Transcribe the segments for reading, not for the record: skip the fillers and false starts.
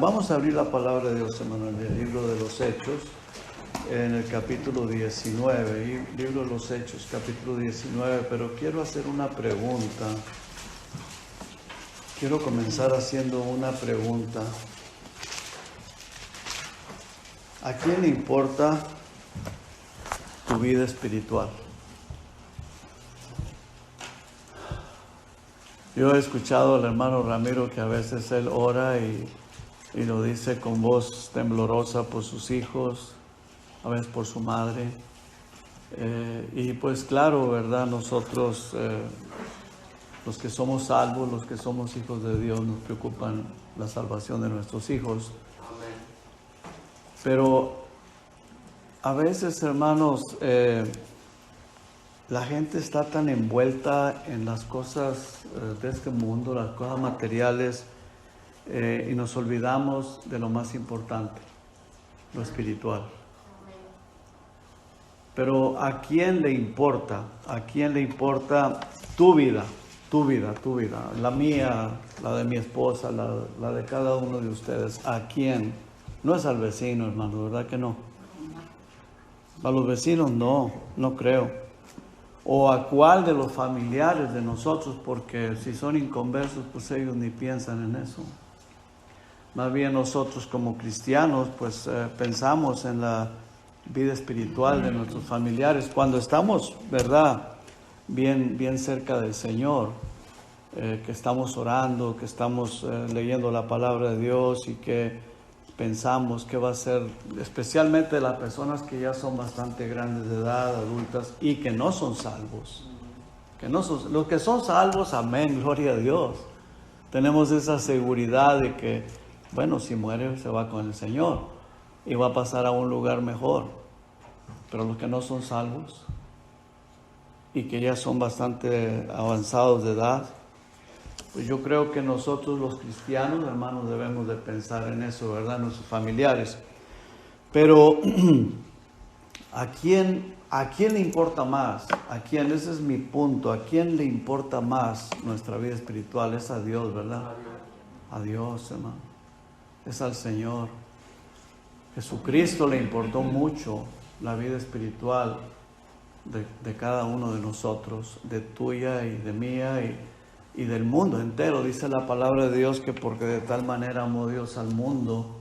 Vamos a abrir la palabra de Dios, hermano, en el libro de los Hechos, en el capítulo 19, libro de los Hechos, capítulo 19, pero quiero hacer una pregunta. Quiero comenzar haciendo una pregunta. ¿A quién le importa tu vida espiritual? Yo he escuchado al hermano Ramiro que a veces él ora y lo dice con voz temblorosa por sus hijos, a veces por su madre. Y pues claro, ¿verdad? Nosotros, los que somos salvos, los que somos hijos de Dios, nos preocupan la salvación de nuestros hijos. Pero a veces, hermanos, la gente está tan envuelta en las cosas de este mundo, las cosas materiales, y nos olvidamos de lo más importante, lo espiritual. Pero ¿a quién le importa? ¿A quién le importa tu vida? Tu vida, tu vida. La mía, la de mi esposa, la de cada uno de ustedes. ¿A quién? No es al vecino, hermano, ¿verdad que no? A los vecinos no creo. O a cuál de los familiares de nosotros, porque si son inconversos, pues ellos ni piensan en eso. Más bien nosotros como cristianos, pues pensamos en la vida espiritual de nuestros familiares cuando estamos, ¿verdad?, bien cerca del Señor, que estamos orando, que estamos leyendo la palabra de Dios y que pensamos que va a ser, especialmente las personas que ya son bastante grandes de edad, adultas, y que no son salvos. Los que son salvos, amén, gloria a Dios. Tenemos esa seguridad de que, bueno, si muere se va con el Señor y va a pasar a un lugar mejor. Pero los que no son salvos y que ya son bastante avanzados de edad, pues yo creo que nosotros los cristianos, hermanos, debemos de pensar en eso, ¿verdad? Nuestros familiares. Pero, ¿a quién le importa más? ¿A quién? Ese es mi punto. ¿A quién le importa más nuestra vida espiritual? Es a Dios, ¿verdad? A Dios, hermano. Es al Señor. Jesucristo le importó mucho la vida espiritual de cada uno de nosotros, de tuya y de mía y del mundo entero. Dice la palabra de Dios que porque de tal manera amó Dios al mundo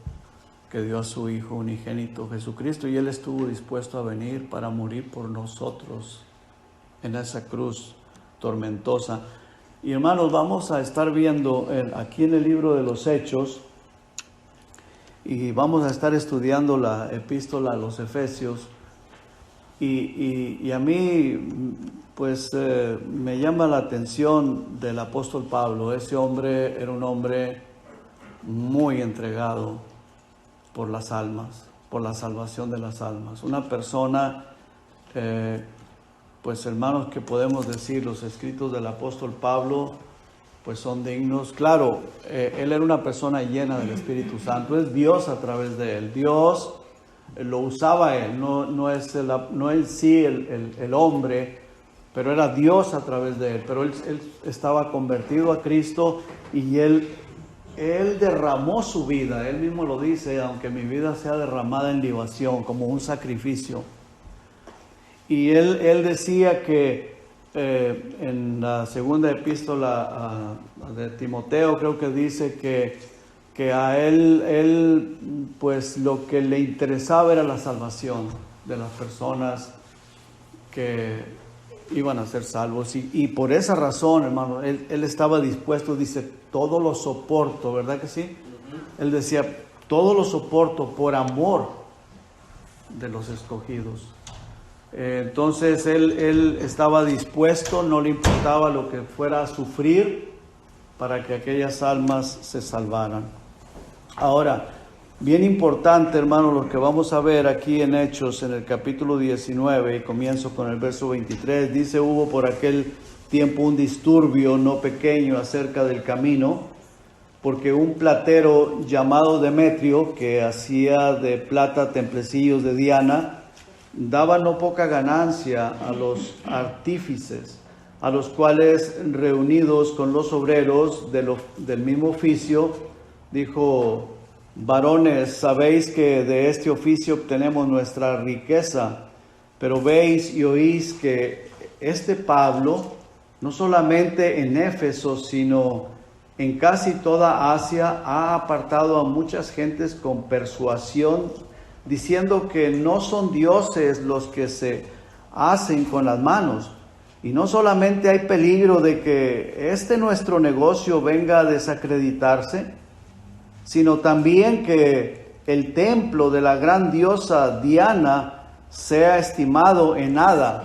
que dio a su Hijo unigénito Jesucristo, y Él estuvo dispuesto a venir para morir por nosotros en esa cruz tormentosa. Y hermanos, vamos a estar viendo aquí en el libro de los Hechos, y vamos a estar estudiando la epístola a los Efesios, y a mí pues me llama la atención del apóstol Pablo. Ese hombre era un hombre muy entregado por las almas, por la salvación de las almas. Una persona, pues hermanos, que podemos decir, los escritos del apóstol Pablo, pues son dignos. Claro, él era una persona llena del Espíritu Santo, es Dios a través de él. Dios lo usaba él, no es en sí el hombre, pero era Dios a través de él. Pero él estaba convertido a Cristo y él derramó su vida. Él mismo lo dice: aunque mi vida sea derramada en libación, como un sacrificio. Y él decía que en la segunda epístola de Timoteo, creo que dice que a él pues lo que le interesaba era la salvación de las personas que iban a ser salvos, y por esa razón, hermano, él estaba dispuesto. Dice: todo lo soporto, ¿verdad que sí? Él decía: todo lo soporto por amor de los escogidos. Entonces él estaba dispuesto, no le importaba lo que fuera a sufrir para que aquellas almas se salvaran. Ahora, bien importante, hermano, lo que vamos a ver aquí en Hechos, en el capítulo 19, y comienzo con el verso 23, dice: hubo por aquel tiempo un disturbio no pequeño acerca del camino, porque un platero llamado Demetrio, que hacía de plata templecillos de Diana, daba no poca ganancia a los artífices, a los cuales, reunidos con los obreros del mismo oficio, dijo: varones, sabéis que de este oficio obtenemos nuestra riqueza, pero veis y oís que este Pablo, no solamente en Éfeso, sino en casi toda Asia, ha apartado a muchas gentes con persuasión, diciendo que no son dioses los que se hacen con las manos. Y no solamente hay peligro de que nuestro negocio venga a desacreditarse, sino también que el templo de la gran diosa Diana sea estimado en nada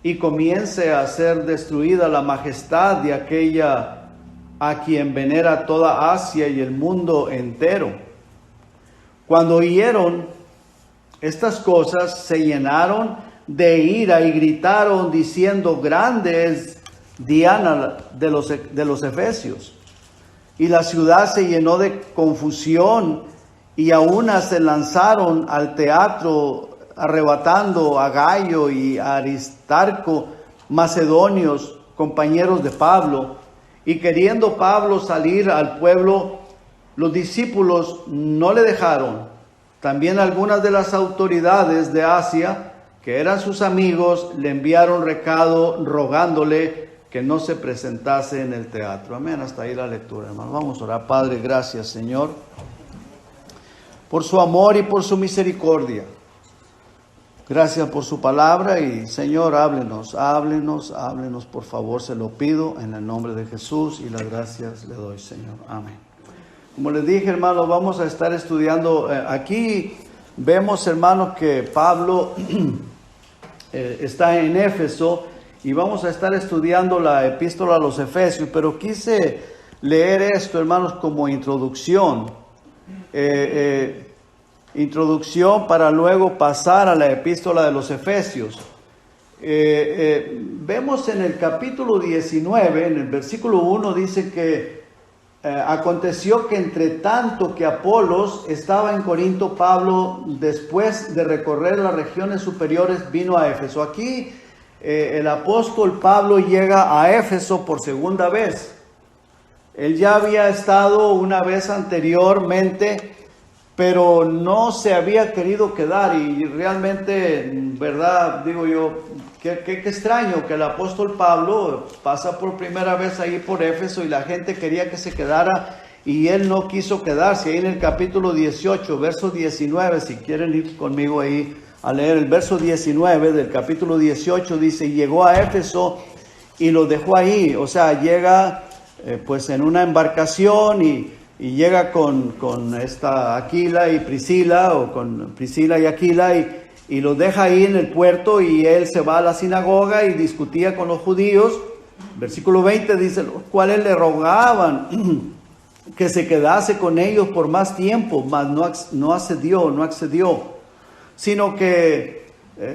y comience a ser destruida la majestad de aquella a quien venera toda Asia y el mundo entero. Cuando oyeron estas cosas, se llenaron de ira y gritaron diciendo: grande es Diana de los Efesios. Y la ciudad se llenó de confusión, y a una se lanzaron al teatro, arrebatando a Gayo y a Aristarco, macedonios, compañeros de Pablo. Y queriendo Pablo salir al pueblo, los discípulos no le dejaron. También algunas de las autoridades de Asia, que eran sus amigos, le enviaron recado rogándole que no se presentase en el teatro. Amén. Hasta ahí la lectura, hermano. Vamos a orar. Padre, gracias, Señor, por su amor y por su misericordia. Gracias por su palabra y, Señor, háblenos, por favor, se lo pido en el nombre de Jesús, y las gracias le doy, Señor. Amén. Como les dije, hermanos, vamos a estar estudiando, aquí vemos, hermanos, que Pablo está en Éfeso, y vamos a estar estudiando la epístola a los Efesios, pero quise leer esto, hermanos, como introducción. Introducción para luego pasar a la epístola de los Efesios. Vemos en el capítulo 19, en el versículo 1, dice que aconteció que entre tanto que Apolos estaba en Corinto, Pablo, después de recorrer las regiones superiores, vino a Éfeso. Aquí el apóstol Pablo llega a Éfeso por segunda vez. Él ya había estado una vez anteriormente, pero no se había querido quedar, y realmente, verdad, digo yo, qué extraño que el apóstol Pablo pasa por primera vez ahí por Éfeso y la gente quería que se quedara y él no quiso quedarse. Ahí en el capítulo 18, verso 19, si quieren ir conmigo ahí a leer el verso 19 del capítulo 18, dice: llegó a Éfeso y lo dejó ahí. O sea, llega pues en una embarcación y llega con esta Aquila y Priscila, o con Priscila y Aquila, y los deja ahí en el puerto, y él se va a la sinagoga y discutía con los judíos. Versículo 20 dice: los cuales le rogaban que se quedase con ellos por más tiempo, mas no accedió, sino que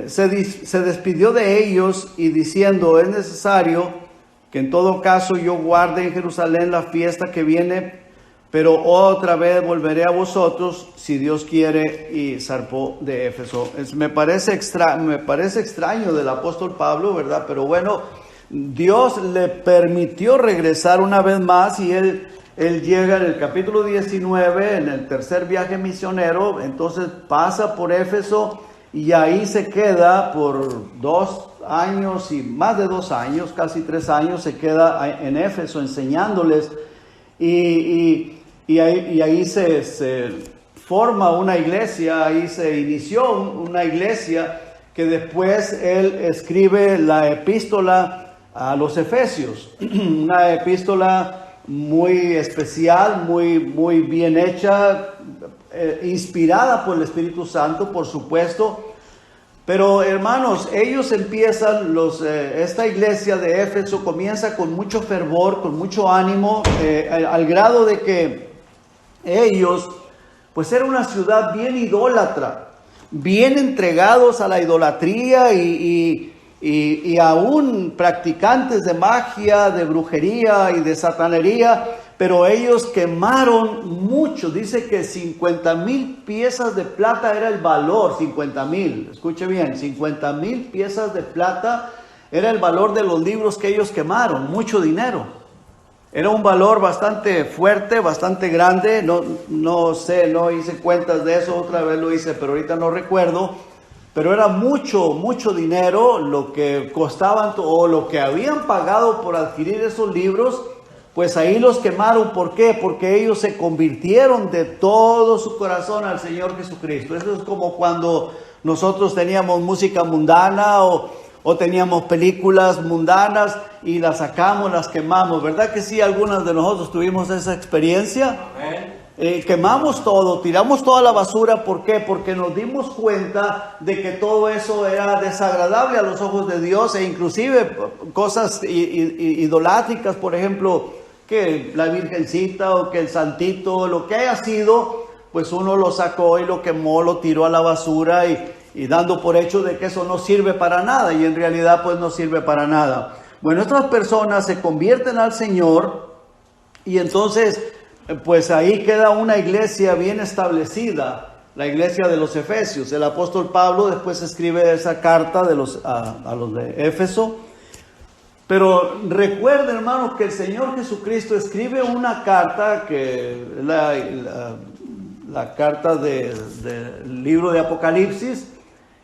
se despidió de ellos y diciendo: es necesario que en todo caso yo guarde en Jerusalén la fiesta que viene, pero otra vez volveré a vosotros, si Dios quiere. Y zarpó de Éfeso. Me parece extraño del apóstol Pablo, ¿verdad? Pero bueno, Dios le permitió regresar una vez más, y él llega en el capítulo 19, en el tercer viaje misionero. Entonces pasa por Éfeso y ahí se queda por 2 años y más de 2 años, casi 3 años, se queda en Éfeso enseñándoles, y ahí se forma una iglesia, ahí se inició una iglesia que después él escribe la epístola a los Efesios, una epístola muy especial, muy bien hecha, inspirada por el Espíritu Santo, por supuesto. Pero hermanos, ellos empiezan, esta iglesia de Éfeso comienza con mucho fervor, con mucho ánimo, al grado de que ellos, pues era una ciudad bien idólatra, bien entregados a la idolatría y aún practicantes de magia, de brujería y de satanería. Pero ellos quemaron mucho. Dice que 50,000 piezas de plata era el valor. 50,000, escuche bien, 50,000 piezas de plata era el valor de los libros que ellos quemaron. Mucho dinero. Era un valor bastante fuerte, bastante grande. No sé, no hice cuentas de eso, otra vez lo hice, pero ahorita no recuerdo. Pero era mucho, mucho dinero lo que costaban o lo que habían pagado por adquirir esos libros. Pues ahí los quemaron. ¿Por qué? Porque ellos se convirtieron de todo su corazón al Señor Jesucristo. Eso es como cuando nosotros teníamos música mundana o teníamos películas mundanas y las sacamos, las quemamos. ¿Verdad que sí? Algunas de nosotros tuvimos esa experiencia. Quemamos todo, tiramos toda la basura. ¿Por qué? Porque nos dimos cuenta de que todo eso era desagradable a los ojos de Dios, e inclusive cosas idolátricas, por ejemplo, que la Virgencita o que el Santito, lo que haya sido, pues uno lo sacó y lo quemó, lo tiró a la basura y dando por hecho de que eso no sirve para nada, y en realidad pues no sirve para nada. Bueno, estas personas se convierten al Señor y entonces pues ahí queda una iglesia bien establecida, la iglesia de los Efesios. El apóstol Pablo después escribe esa carta a los de Éfeso. Pero recuerden, hermanos, que el Señor Jesucristo escribe una carta, que es la carta del libro de Apocalipsis,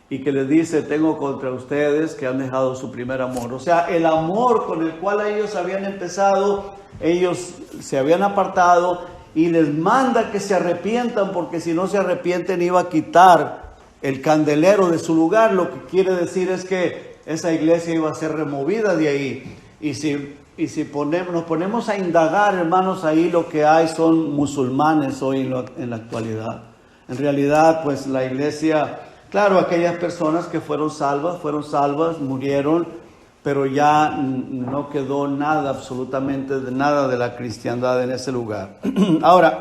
y que les dice: tengo contra ustedes que han dejado su primer amor. O sea, el amor con el cual ellos habían empezado, ellos se habían apartado, y les manda que se arrepientan, porque si no se arrepienten iba a quitar el candelero de su lugar. Lo que quiere decir es que esa iglesia iba a ser removida de ahí. Y si nos ponemos a indagar, hermanos, ahí lo que hay son musulmanes hoy en la actualidad. En realidad, pues la iglesia, claro, aquellas personas que fueron salvas, murieron, pero ya no quedó nada, absolutamente nada de la cristiandad en ese lugar. Ahora,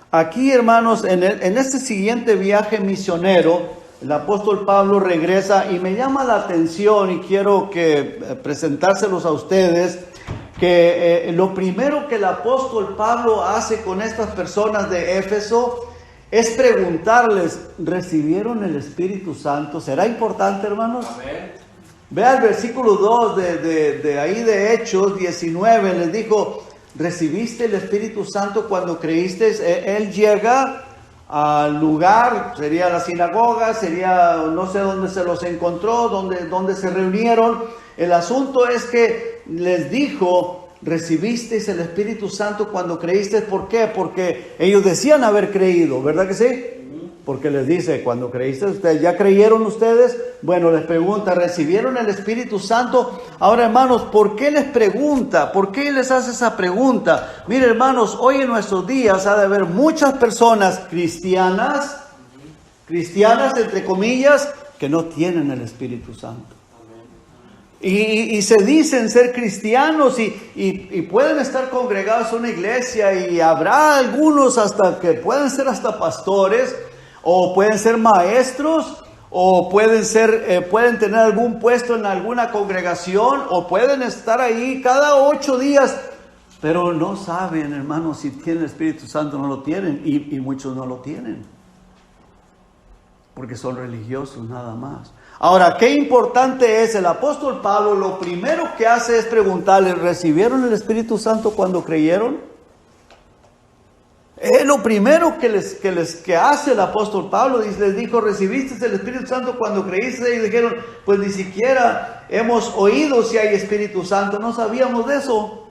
aquí, hermanos, en este siguiente viaje misionero, el apóstol Pablo regresa, y me llama la atención, y quiero presentárselos a ustedes, que lo primero que el apóstol Pablo hace con estas personas de Éfeso es preguntarles: ¿recibieron el Espíritu Santo? ¿Será importante, hermanos? Amén. Vea el versículo 2 de ahí de Hechos 19, les dijo: ¿recibiste el Espíritu Santo cuando creíste? Él llega al lugar, sería la sinagoga, sería no sé dónde se los encontró, dónde se reunieron. El asunto es que les dijo: ¿recibisteis el Espíritu Santo cuando creísteis? ¿Por qué? Porque ellos decían haber creído, ¿verdad que sí? Porque les dice: cuando creíste, ustedes ya creyeron ustedes. Bueno, les pregunta: ¿recibieron el Espíritu Santo? Ahora, hermanos, ¿por qué les pregunta? ¿Por qué les hace esa pregunta? Mire, hermanos, hoy en nuestros días ha de haber muchas personas cristianas entre comillas, que no tienen el Espíritu Santo. Y se dicen ser cristianos y pueden estar congregados en una iglesia, y habrá algunos hasta que pueden ser hasta pastores, o pueden ser maestros, o pueden tener algún puesto en alguna congregación, o pueden estar ahí cada 8 días, pero no saben, hermanos, si tienen el Espíritu Santo. No lo tienen, y muchos no lo tienen, porque son religiosos nada más. Ahora, qué importante es, el apóstol Pablo lo primero que hace es preguntarles: ¿recibieron el Espíritu Santo cuando creyeron? Es lo primero que hace el apóstol Pablo. Les dijo: ¿recibiste el Espíritu Santo cuando creíste? Y dijeron: pues ni siquiera hemos oído si hay Espíritu Santo. No sabíamos de eso.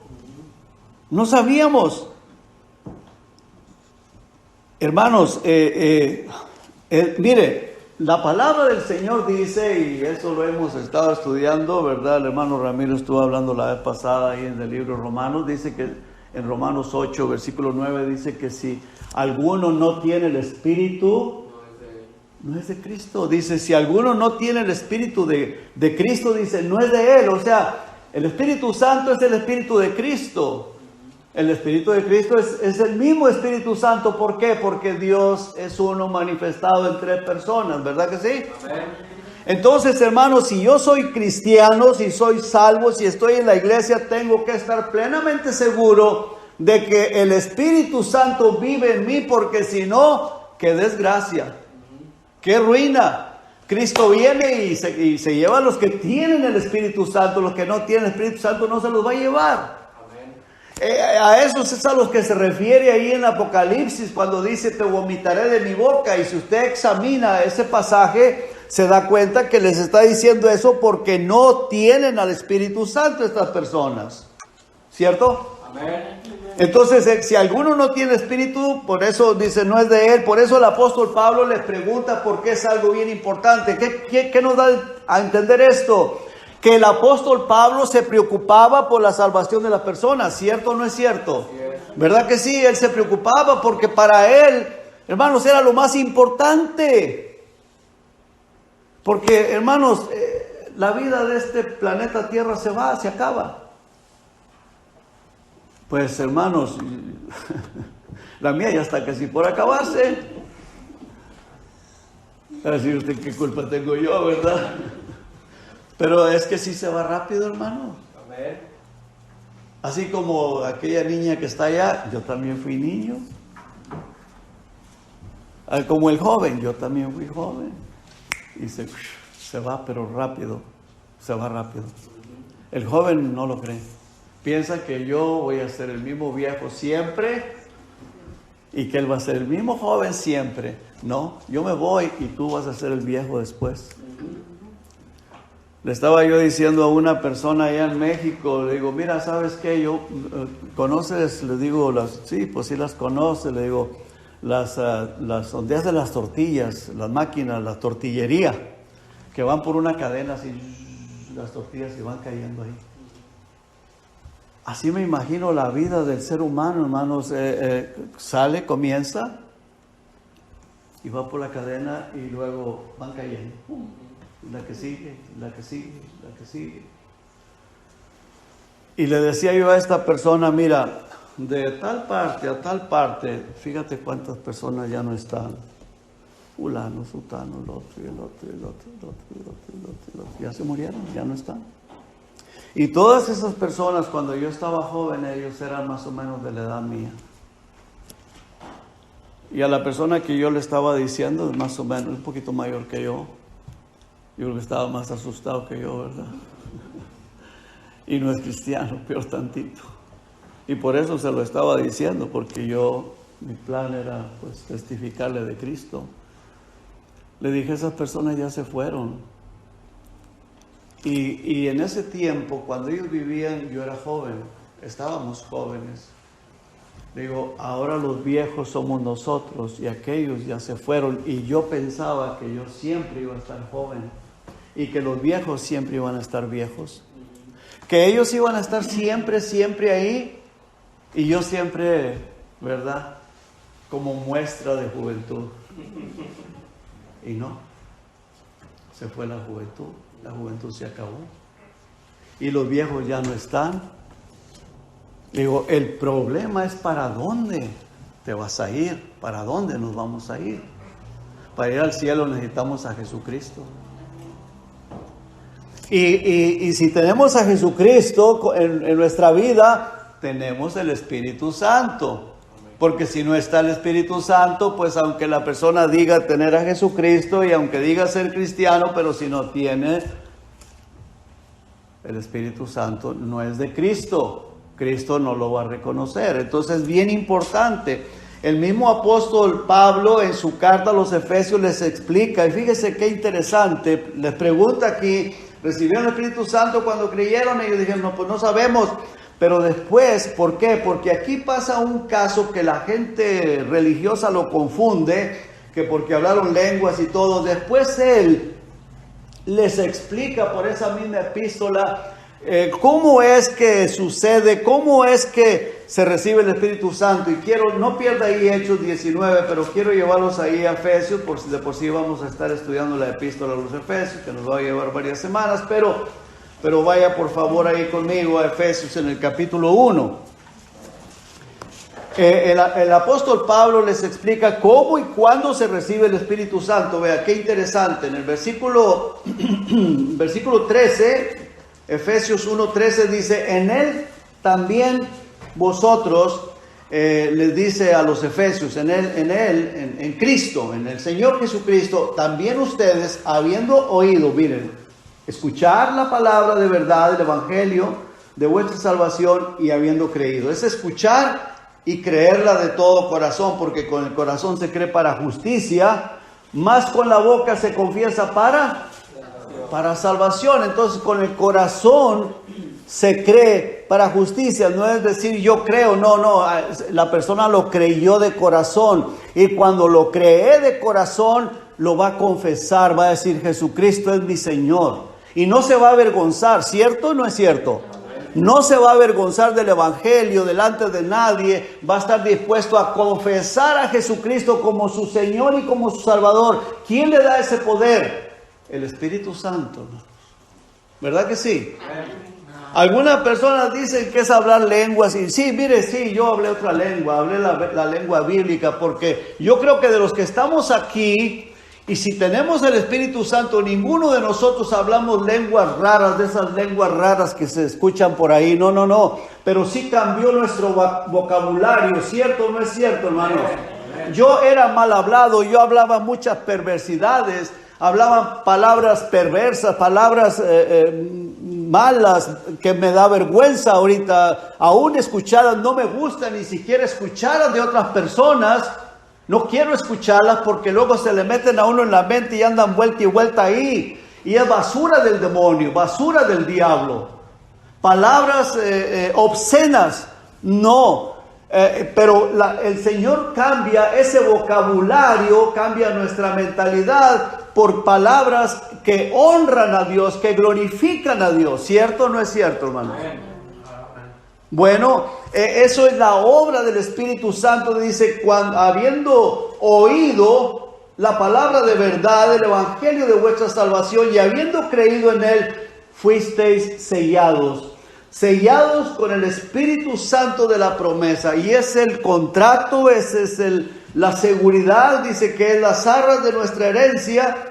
No sabíamos. Hermanos, mire, la palabra del Señor dice, y eso lo hemos estado estudiando, ¿verdad? El hermano Ramiro estuvo hablando la vez pasada ahí en el libro Romanos. Dice que en Romanos 8, versículo 9, dice que si alguno no tiene el Espíritu, no es de Cristo. Dice: si alguno no tiene el Espíritu de Cristo, dice, no es de Él. O sea, el Espíritu Santo es el Espíritu de Cristo. El Espíritu de Cristo es el mismo Espíritu Santo. ¿Por qué? Porque Dios es uno manifestado en 3 personas, ¿verdad que sí? Amén. Entonces, hermanos, si yo soy cristiano, si soy salvo, si estoy en la iglesia, tengo que estar plenamente seguro de que el Espíritu Santo vive en mí, porque si no, qué desgracia, qué ruina. Cristo viene y se lleva a los que tienen el Espíritu Santo. Los que no tienen el Espíritu Santo no se los va a llevar. A esos es a los que se refiere ahí en Apocalipsis cuando dice te vomitaré de mi boca. Y si usted examina ese pasaje, se da cuenta que les está diciendo eso porque no tienen al Espíritu Santo estas personas. ¿Cierto? Amén. Entonces, si alguno no tiene espíritu, por eso dice, no es de él. Por eso el apóstol Pablo les pregunta por qué es algo bien importante. ¿Qué nos da a entender esto? Que el apóstol Pablo se preocupaba por la salvación de las personas. ¿Cierto o no es cierto? ¿Verdad que sí? Él se preocupaba porque para él, hermanos, era lo más importante. Porque, hermanos, la vida de este planeta Tierra se va, se acaba. Pues hermanos, la mía ya está casi por acabarse. Va a decir usted qué culpa tengo yo, ¿verdad? Pero es que sí se va rápido, hermano. Amén. Así como aquella niña que está allá, yo también fui niño. Como el joven, yo también fui joven. Y se va, pero rápido. Se va rápido. El joven no lo cree. Piensa que yo voy a ser el mismo viejo siempre y que él va a ser el mismo joven siempre. No, yo me voy y tú vas a ser el viejo después. Le estaba yo diciendo a una persona allá en México, le digo, mira, ¿sabes qué? ¿Conoces? Le digo, sí, pues sí las conoce, le digo, las donde hacen las tortillas, las máquinas, la tortillería, que van por una cadena así, las tortillas se van cayendo ahí. Así me imagino la vida del ser humano, hermanos. Sale, comienza y va por la cadena y luego van cayendo. La que sigue, la que sigue, la que sigue. Y le decía yo a esta persona, mira, de tal parte a tal parte, fíjate cuántas personas ya no están. Fulano, sutano, el otro, y el otro, y el otro, y el otro, y el otro, y el otro, y el otro. Ya se murieron, ya no están. Y todas esas personas, cuando yo estaba joven, ellos eran más o menos de la edad mía. Y a la persona que yo le estaba diciendo, más o menos, un poquito mayor que yo creo que estaba más asustado que yo, ¿verdad? Y no es cristiano, peor tantito. Y por eso se lo estaba diciendo, porque mi plan era pues testificarle de Cristo. Le dije, esas personas ya se fueron. Y en ese tiempo, cuando ellos vivían, yo era joven, estábamos jóvenes. Digo, ahora los viejos somos nosotros y aquellos ya se fueron. Y yo pensaba que yo siempre iba a estar joven y que los viejos siempre iban a estar viejos. Que ellos iban a estar siempre, siempre ahí y yo siempre, ¿verdad? Como muestra de juventud. Y no, se fue la juventud se acabó. Y los viejos ya no están. Digo, el problema es para dónde te vas a ir, para dónde nos vamos a ir. Para ir al cielo necesitamos a Jesucristo. Y si tenemos a Jesucristo en nuestra vida, tenemos el Espíritu Santo. Porque si no está el Espíritu Santo, pues aunque la persona diga tener a Jesucristo y aunque diga ser cristiano, pero si no tiene el Espíritu Santo, no es de Cristo. Cristo no lo va a reconocer. Entonces es bien importante. El mismo apóstol Pablo en su carta a los Efesios les explica, y fíjese qué interesante, les pregunta aquí, ¿recibieron el Espíritu Santo cuando creyeron? Ellos dijeron, no, pues no sabemos. Pero después, ¿por qué? Porque aquí pasa un caso que la gente religiosa lo confunde, que porque hablaron lenguas y todo. Después él les explica por esa misma epístola cómo es que sucede, cómo es que se recibe el Espíritu Santo. Y no pierda ahí Hechos 19, pero quiero llevarlos ahí a Efesios, de por sí vamos a estar estudiando la epístola a los Efesios, que nos va a llevar varias semanas, pero vaya por favor ahí conmigo a Efesios en el capítulo 1. El apóstol Pablo les explica cómo y cuándo se recibe el Espíritu Santo. Vea, qué interesante. En el versículo 13, Efesios 1:13 dice, en él también vosotros, les dice a los efesios, en Cristo, en el Señor Jesucristo, también ustedes, habiendo oído, miren, escuchar la palabra de verdad, el Evangelio, de vuestra salvación y habiendo creído. Es escuchar y creerla de todo corazón, porque con el corazón se cree para justicia, más con la boca se confiesa para salvación. Entonces con el corazón se cree para justicia, no es decir yo creo, no, la persona lo creyó de corazón, y cuando lo cree de corazón lo va a confesar, va a decir Jesucristo es mi Señor, y no se va a avergonzar, ¿cierto o no es cierto? No se va a avergonzar del Evangelio delante de nadie, va a estar dispuesto a confesar a Jesucristo como su Señor y como su Salvador. ¿Quién le da ese poder? El Espíritu Santo, ¿verdad que sí? Algunas personas dicen que es hablar lenguas, y sí, mire, sí, yo hablé otra lengua, hablé la lengua bíblica, porque yo creo que de los que estamos aquí, y si tenemos el Espíritu Santo, ninguno de nosotros hablamos lenguas raras, de esas lenguas raras que se escuchan por ahí, no, pero sí cambió nuestro vocabulario, ¿cierto o no es cierto, hermanos? Yo era mal hablado, yo hablaba muchas perversidades, hablaba palabras perversas, palabras malas que me da vergüenza ahorita, aún escuchadas, no me gusta ni siquiera escucharlas de otras personas. No quiero escucharlas porque luego se le meten a uno en la mente y andan vuelta y vuelta ahí. Y es basura del demonio, basura del diablo. Palabras obscenas, no. Pero el Señor cambia ese vocabulario, cambia nuestra mentalidad por palabras que honran a Dios, que glorifican a Dios. ¿Cierto o no es cierto, hermano? Bueno, eso es la obra del Espíritu Santo. Dice, cuando, habiendo oído la palabra de verdad, el evangelio de vuestra salvación, y habiendo creído en él, fuisteis sellados con el Espíritu Santo de la promesa. Y es el contrato, ese es la seguridad, dice que es las arras de nuestra herencia,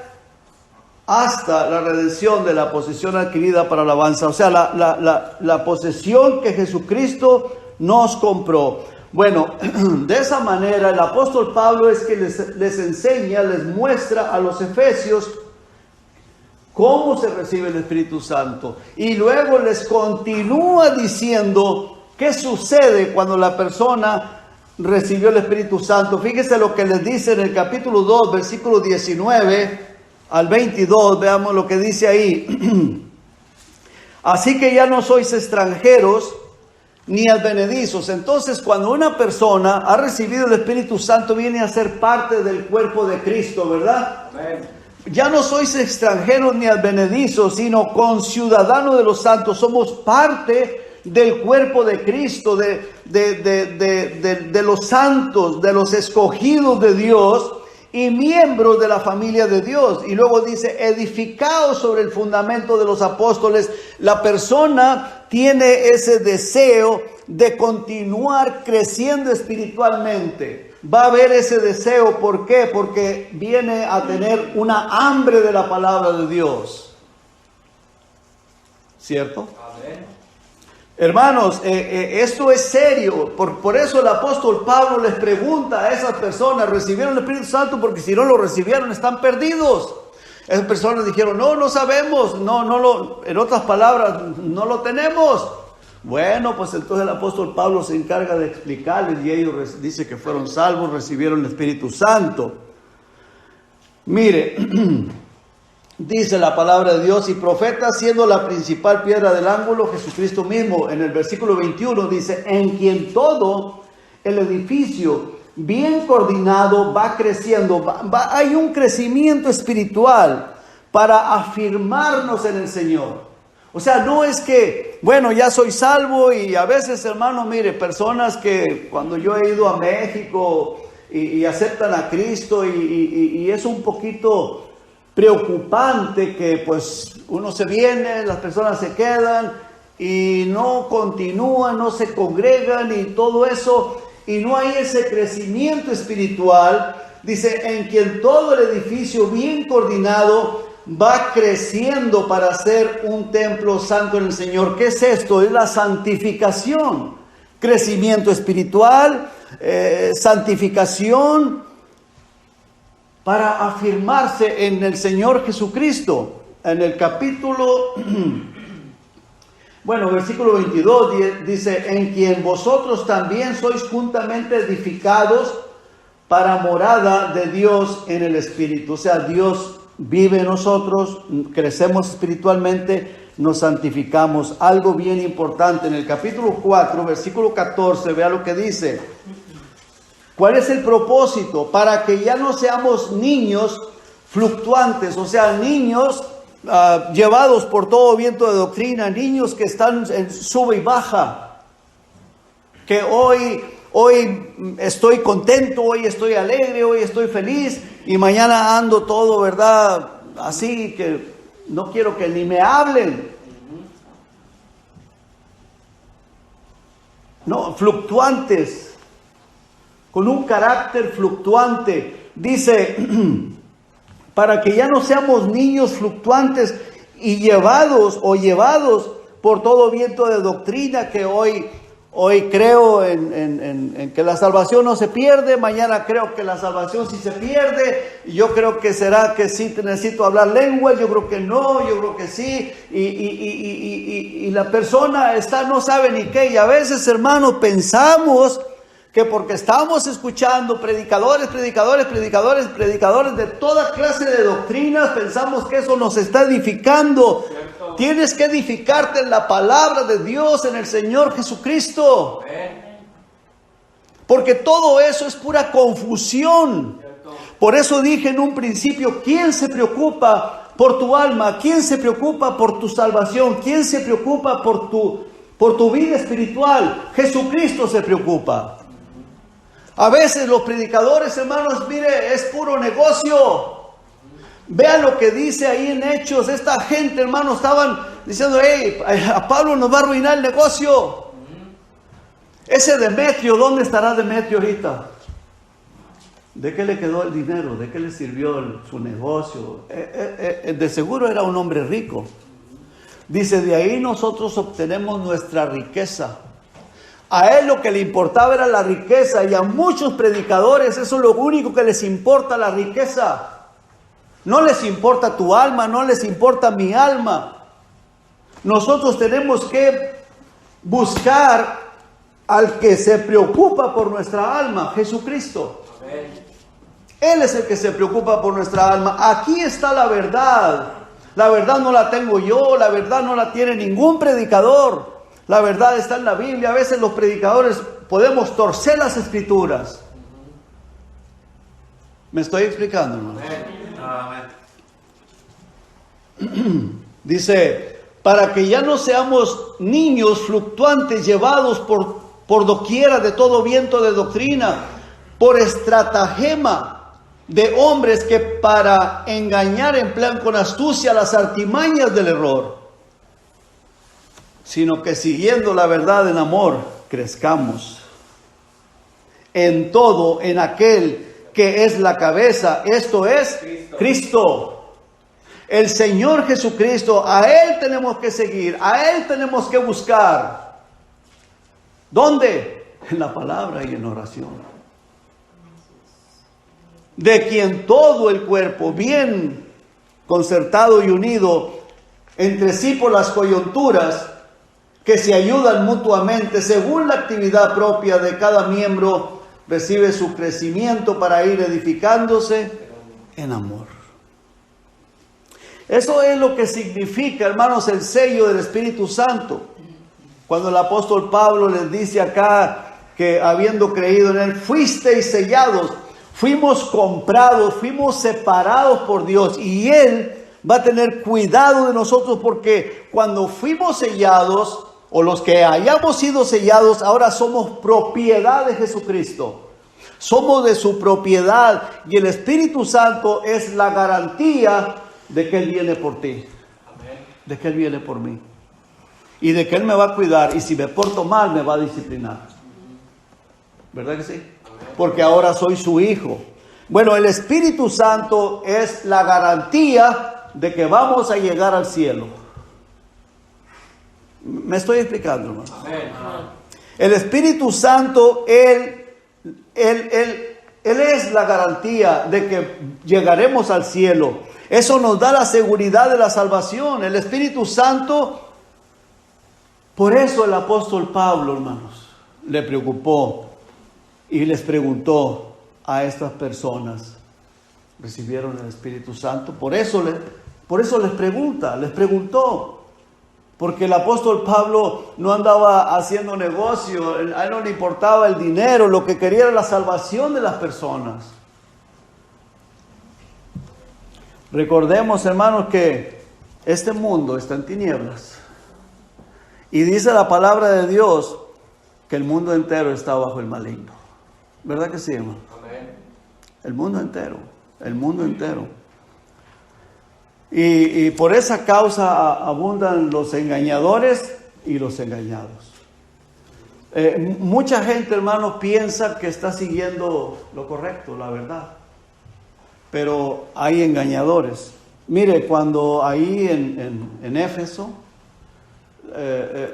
hasta la redención de la posesión adquirida para alabanza. O sea, la posesión que Jesucristo nos compró. Bueno, de esa manera el apóstol Pablo es que les enseña, les muestra a los efesios cómo se recibe el Espíritu Santo. Y luego les continúa diciendo qué sucede cuando la persona recibió el Espíritu Santo. Fíjese lo que les dice en el capítulo 2, versículo 19 al 22, veamos lo que dice ahí. Así que ya no sois extranjeros ni advenedizos. Entonces, cuando una persona ha recibido el Espíritu Santo, viene a ser parte del cuerpo de Cristo, ¿verdad? Amén. Ya no sois extranjeros ni advenedizos, sino conciudadanos de los santos. Somos parte del cuerpo de Cristo, de los santos, de los escogidos de Dios, y miembros de la familia de Dios. Y luego dice, edificados sobre el fundamento de los apóstoles. La persona tiene ese deseo de continuar creciendo espiritualmente. Va a haber ese deseo, ¿por qué? Porque viene a tener una hambre de la palabra de Dios. ¿Cierto? Amén. Hermanos, esto es serio. Por eso el apóstol Pablo les pregunta a esas personas, ¿recibieron el Espíritu Santo? Porque si no lo recibieron, están perdidos. Esas personas dijeron, no sabemos, en otras palabras, no lo tenemos. Bueno, pues entonces el apóstol Pablo se encarga de explicarles, y ellos dicen que fueron salvos, recibieron el Espíritu Santo. Mire, dice la palabra de Dios, y profeta siendo la principal piedra del ángulo, Jesucristo mismo. En el versículo 21 dice, en quien todo el edificio bien coordinado va creciendo. Hay un crecimiento espiritual para afirmarnos en el Señor. O sea, no es que, bueno, ya soy salvo, y a veces, hermano, mire, personas que cuando yo he ido a México y aceptan a Cristo y es un poquito preocupante que pues uno se viene, las personas se quedan y no continúan, no se congregan y todo eso, y no hay ese crecimiento espiritual. Dice, en quien todo el edificio bien coordinado va creciendo para ser un templo santo en el Señor. ¿Qué es esto? Es la santificación, crecimiento espiritual, santificación, para afirmarse en el Señor Jesucristo. En el capítulo Bueno, versículo 22 dice, en quien vosotros también sois juntamente edificados para morada de Dios en el Espíritu. O sea, Dios vive en nosotros, crecemos espiritualmente, nos santificamos. Algo bien importante, en el capítulo 4, versículo 14, vea lo que dice. ¿Cuál es el propósito? Para que ya no seamos niños fluctuantes, o sea, niños llevados por todo viento de doctrina, niños que están en sube y baja, que hoy estoy contento, hoy estoy alegre, hoy estoy feliz y mañana ando todo, ¿verdad? Así que no quiero que ni me hablen. No, fluctuantes, con un carácter fluctuante. Dice, para que ya no seamos niños fluctuantes y llevados por todo viento de doctrina, que hoy creo en que la salvación no se pierde, mañana creo que la salvación sí se pierde, yo creo que será que sí necesito hablar lengua, yo creo que no, yo creo que sí, y la persona no sabe ni qué, y a veces, hermanos, pensamos que porque estamos escuchando predicadores de toda clase de doctrinas, pensamos que eso nos está edificando. ¿Cierto? Tienes que edificarte en la palabra de Dios, en el Señor Jesucristo. Porque todo eso es pura confusión. ¿Cierto? Por eso dije en un principio, ¿quién se preocupa por tu alma? ¿Quién se preocupa por tu salvación? ¿Quién se preocupa por tu vida espiritual? Jesucristo se preocupa. A veces los predicadores, hermanos, mire, es puro negocio. Vean lo que dice ahí en Hechos. Esta gente, hermanos, estaban diciendo, hey, a Pablo nos va a arruinar el negocio. Ese Demetrio, ¿dónde estará Demetrio ahorita? ¿De qué le quedó el dinero? ¿De qué le sirvió su negocio? De seguro era un hombre rico. Dice, de ahí nosotros obtenemos nuestra riqueza. A él lo que le importaba era la riqueza, y a muchos predicadores eso es lo único que les importa, la riqueza. No les importa tu alma, no les importa mi alma. Nosotros tenemos que buscar al que se preocupa por nuestra alma, Jesucristo. Él es el que se preocupa por nuestra alma. Aquí está la verdad. La verdad no la tengo yo, la verdad no la tiene ningún predicador. La verdad está en la Biblia. A veces los predicadores podemos torcer las escrituras. ¿Me estoy explicando, hermano? Dice, para que ya no seamos niños fluctuantes llevados por doquiera de todo viento de doctrina, por estratagema de hombres que para engañar emplean con astucia las artimañas del error, sino que siguiendo la verdad en amor, crezcamos en todo, en aquel que es la cabeza, esto es Cristo. El Señor Jesucristo, a Él tenemos que seguir, a Él tenemos que buscar. ¿Dónde? En la palabra y en oración. De quien todo el cuerpo, bien concertado y unido entre sí por las coyunturas, que se ayudan mutuamente según la actividad propia de cada miembro, recibe su crecimiento para ir edificándose en amor. Eso es lo que significa, hermanos, el sello del Espíritu Santo. Cuando el apóstol Pablo les dice acá que habiendo creído en Él, fuisteis sellados, fuimos comprados, fuimos separados por Dios, y Él va a tener cuidado de nosotros, porque cuando fuimos sellados, o los que hayamos sido sellados, ahora somos propiedad de Jesucristo. Somos de su propiedad, y el Espíritu Santo es la garantía de que Él viene por ti. De que Él viene por mí. Y de que Él me va a cuidar, y si me porto mal, me va a disciplinar. ¿Verdad que sí? Porque ahora soy su hijo. Bueno, el Espíritu Santo es la garantía de que vamos a llegar al cielo. ¿Me estoy explicando, hermano? El Espíritu Santo, Él es la garantía de que llegaremos al cielo. Eso nos da la seguridad de la salvación. El Espíritu Santo Por eso el apóstol Pablo, hermanos, le preocupó y les preguntó a estas personas, ¿recibieron el Espíritu Santo? Por eso les preguntó. Porque el apóstol Pablo no andaba haciendo negocio, a él no le importaba el dinero, lo que quería era la salvación de las personas. Recordemos, hermanos, que este mundo está en tinieblas. Y dice la palabra de Dios que el mundo entero está bajo el maligno. ¿Verdad que sí, hermano? Amén. El mundo entero. Y por esa causa abundan los engañadores y los engañados. Mucha gente, hermanos, piensa que está siguiendo lo correcto, la verdad. Pero hay engañadores. Mire, cuando ahí en Éfeso,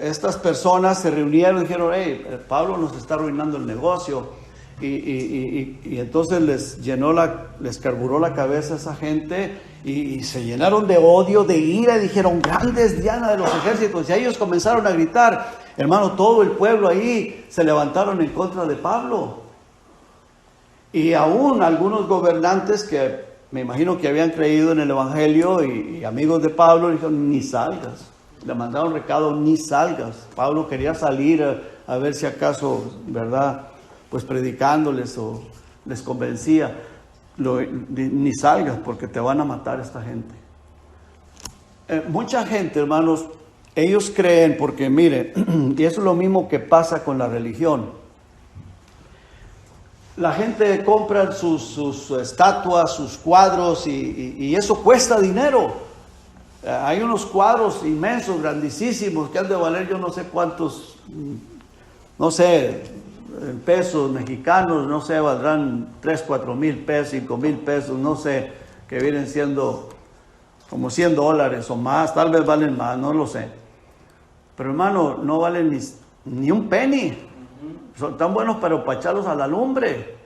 estas personas se reunieron y dijeron, hey, Pablo nos está arruinando el negocio. Y entonces les carburó la cabeza a esa gente y se llenaron de odio, de ira, y dijeron, grande es Diana de los ejércitos. Y ellos comenzaron a gritar, hermano, todo el pueblo ahí se levantaron en contra de Pablo. Y aún algunos gobernantes que me imagino que habían creído en el evangelio y amigos de Pablo dijeron, ni salgas. Le mandaron recado, ni salgas. Pablo quería salir a ver si acaso, ¿verdad?, pues predicándoles o les convencía, ni salgas porque te van a matar esta gente. Mucha gente, hermanos, ellos creen, porque mire, y eso es lo mismo que pasa con la religión. La gente compra sus estatuas, sus cuadros y eso cuesta dinero. Hay unos cuadros inmensos, grandísimos, que han de valer yo no sé cuántos, no sé, en pesos mexicanos, no sé, valdrán 3, 4 mil pesos, 5 mil pesos, no sé, que vienen siendo como $100 o más, tal vez valen más, no lo sé. Pero hermano, no valen ni un penny. Son tan buenos para echarlos a la lumbre.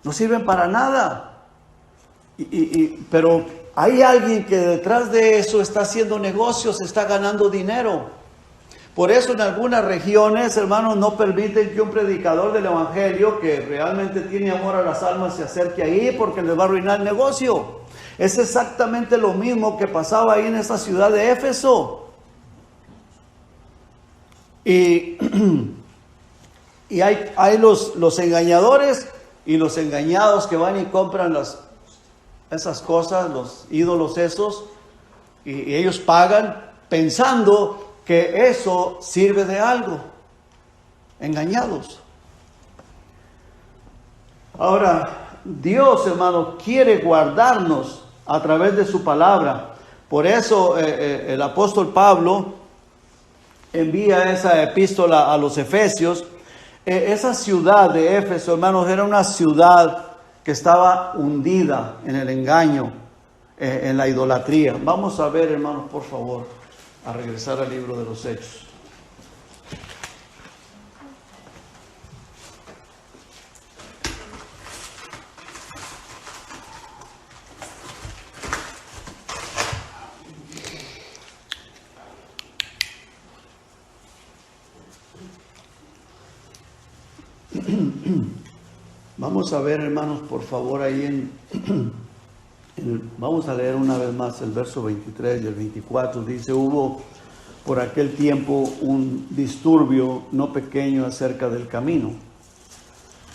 No sirven para nada. Pero hay alguien que detrás de eso está haciendo negocios, está ganando dinero. Por eso en algunas regiones, hermanos, no permiten que un predicador del evangelio que realmente tiene amor a las almas se acerque ahí porque les va a arruinar el negocio. Es exactamente lo mismo que pasaba ahí en esa ciudad de Éfeso. Y hay los engañadores y los engañados que van y compran esas cosas, los ídolos esos, y ellos pagan pensando que eso sirve de algo. Engañados. Ahora, Dios, hermano, quiere guardarnos a través de su palabra. Por eso el apóstol Pablo envía esa epístola a los Efesios. Esa ciudad de Éfeso, hermanos, era una ciudad que estaba hundida en el engaño, en la idolatría. Vamos a ver, hermanos, por favor, a regresar al libro de los Hechos. Vamos a ver, hermanos, por favor, ahí vamos a leer una vez más el verso 23 y el 24. Dice, hubo por aquel tiempo un disturbio no pequeño acerca del camino,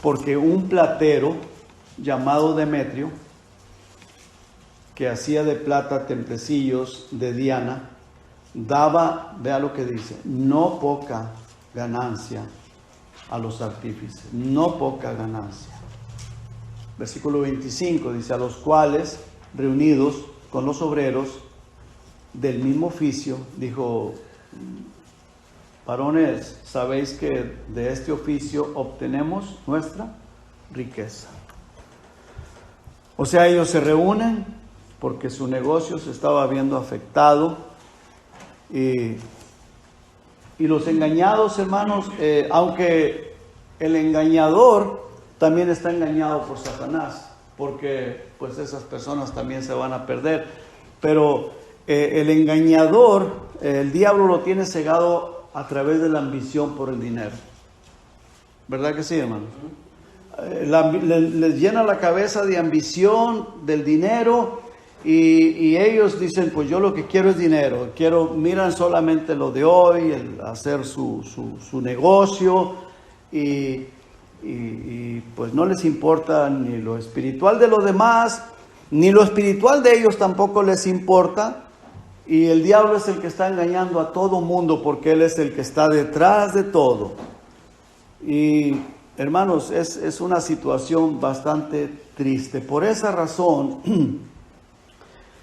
porque un platero llamado Demetrio, que hacía de plata templecillos de Diana, daba, vea lo que dice, no poca ganancia a los artífices, no poca ganancia. Versículo 25 dice, a los cuales, reunidos con los obreros del mismo oficio, dijo, varones, sabéis que de este oficio obtenemos nuestra riqueza. O sea, ellos se reúnen porque su negocio se estaba viendo afectado. Y los engañados, hermanos, aunque el engañador también está engañado por Satanás, porque pues esas personas también se van a perder. Pero el engañador, el diablo lo tiene cegado a través de la ambición por el dinero. ¿Verdad que sí, hermanos? Les llena la cabeza de ambición, del dinero, y ellos dicen, pues yo lo que quiero es dinero. Miran solamente lo de hoy, el hacer su negocio, y pues no les importa ni lo espiritual de los demás, ni lo espiritual de ellos tampoco les importa. Y el diablo es el que está engañando a todo mundo, porque él es el que está detrás de todo. Y hermanos, es una situación bastante triste. Por esa razón,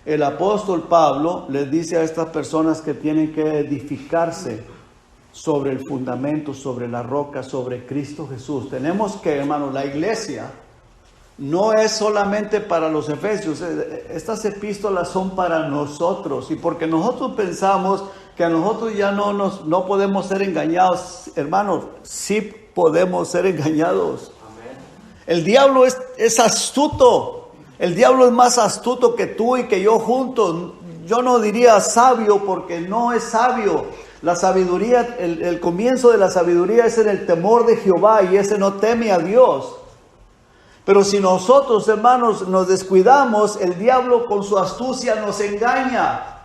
el apóstol Pablo les dice a estas personas que tienen que edificarse sobre el fundamento, sobre la roca, sobre Cristo Jesús. Tenemos que, hermanos, la iglesia no es solamente para los efesios. Estas epístolas son para nosotros, y porque nosotros pensamos que a nosotros ya no podemos ser engañados, hermanos, sí podemos ser engañados. Amén. El diablo es astuto. El diablo es más astuto que tú y que yo juntos. Yo no diría sabio, porque no es sabio. La sabiduría, el comienzo de la sabiduría es en el temor de Jehová, y ese no teme a Dios. Pero si nosotros, hermanos, nos descuidamos, el diablo con su astucia nos engaña.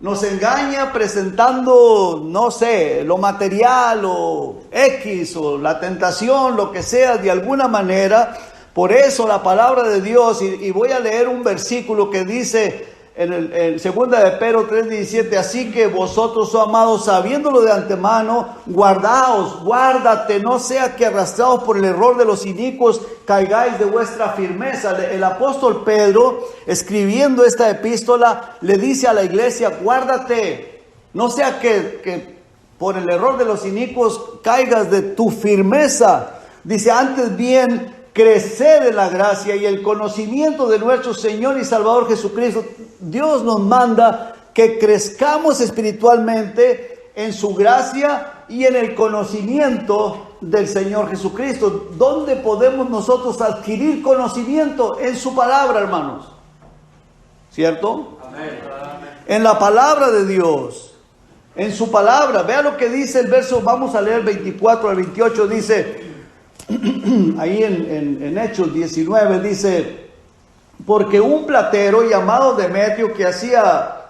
Nos engaña presentando, no sé, lo material o X o la tentación, lo que sea, de alguna manera. Por eso la palabra de Dios, y voy a leer un versículo que dice en 2 de Pedro 3:17, así que vosotros, oh amados, sabiéndolo de antemano, guárdate, no sea que arrastrados por el error de los inicuos caigáis de vuestra firmeza. El apóstol Pedro, escribiendo esta epístola, le dice a la iglesia, guárdate, no sea que por el error de los inicuos caigas de tu firmeza. Dice, antes bien, crecer en la gracia y el conocimiento de nuestro Señor y Salvador Jesucristo. Dios nos manda que crezcamos espiritualmente en su gracia y en el conocimiento del Señor Jesucristo. ¿Dónde podemos nosotros adquirir conocimiento? En su palabra, hermanos. ¿Cierto? Amén. En la palabra de Dios. En su palabra. Vea lo que dice el verso, vamos a leer 24 al 28, dice... Ahí en Hechos 19 dice, porque un platero llamado Demetrio, que hacía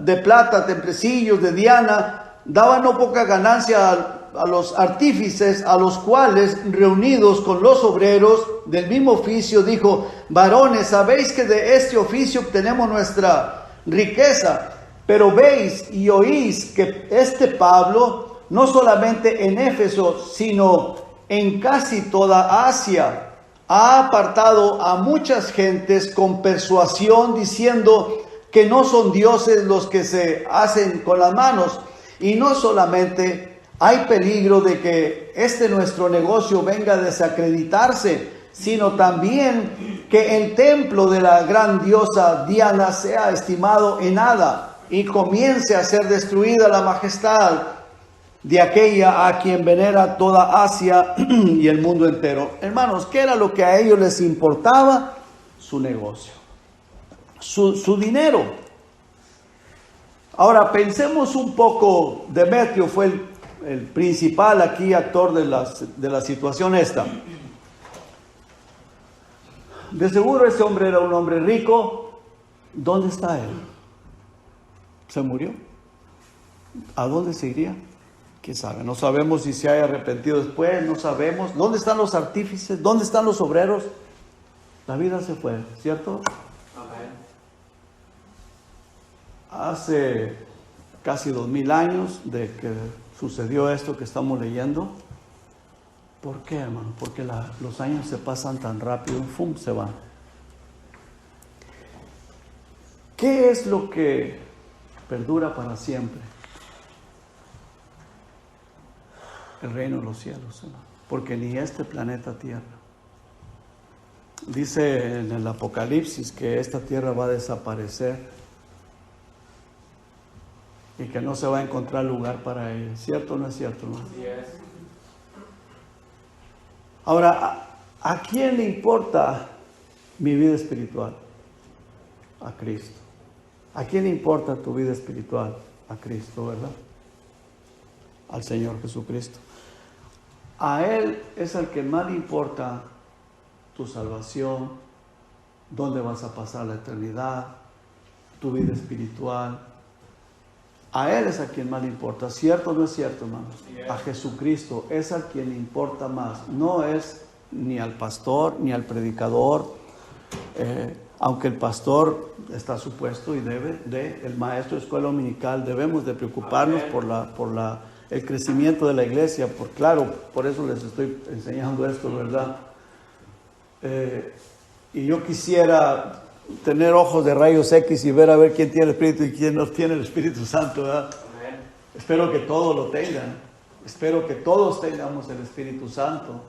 de plata templecillos de Diana, daba no poca ganancia a los artífices, a los cuales, reunidos con los obreros del mismo oficio, dijo, varones, sabéis que de este oficio obtenemos nuestra riqueza, pero veis y oís que este Pablo, no solamente en Éfeso, sino en casi toda Asia, ha apartado a muchas gentes con persuasión, diciendo que no son dioses los que se hacen con las manos. Y no solamente hay peligro de que nuestro negocio venga a desacreditarse, sino también que el templo de la gran diosa Diana sea estimado en nada y comience a ser destruida la majestad de aquella a quien venera toda Asia y el mundo entero. Hermanos, ¿qué era lo que a ellos les importaba? Su negocio, su dinero. Ahora pensemos un poco. Demetrio fue el principal aquí actor de la situación esta. De seguro ese hombre era un hombre rico. ¿Dónde está él? ¿Se murió? ¿A dónde se iría? ¿Quién sabe? No sabemos si se haya arrepentido después, no sabemos. ¿Dónde están los artífices? ¿Dónde están los obreros? La vida se fue, ¿cierto? Amén. Hace casi 2000 años de que sucedió esto que estamos leyendo. ¿Por qué, hermano? Porque los años se pasan tan rápido, ¡fum!, se van. ¿Qué es lo que perdura para siempre? El reino de los cielos, hermano. Porque ni este planeta Tierra. Dice en el Apocalipsis que esta tierra va a desaparecer y que no se va a encontrar lugar para ella. ¿Cierto o no es cierto, hermano? Así es. Ahora, ¿a quién le importa mi vida espiritual? A Cristo. ¿A quién le importa tu vida espiritual? A Cristo, ¿verdad? al Señor Jesucristo. A Él es al que más le importa tu salvación, dónde vas a pasar la eternidad, tu vida espiritual. A Él es a quien más le importa. ¿Cierto o no es cierto, hermanos? A Jesucristo es a quien le importa más. No es ni al pastor, ni al predicador, aunque el pastor está supuesto y el maestro de escuela dominical, debemos de preocuparnos por el crecimiento de la iglesia. Por eso les estoy enseñando esto, ¿verdad? Y yo quisiera tener ojos de rayos X y ver a ver quién tiene el Espíritu y quién no tiene el Espíritu Santo, ¿verdad? Amén. Espero que todos lo tengan. Espero que todos tengamos el Espíritu Santo,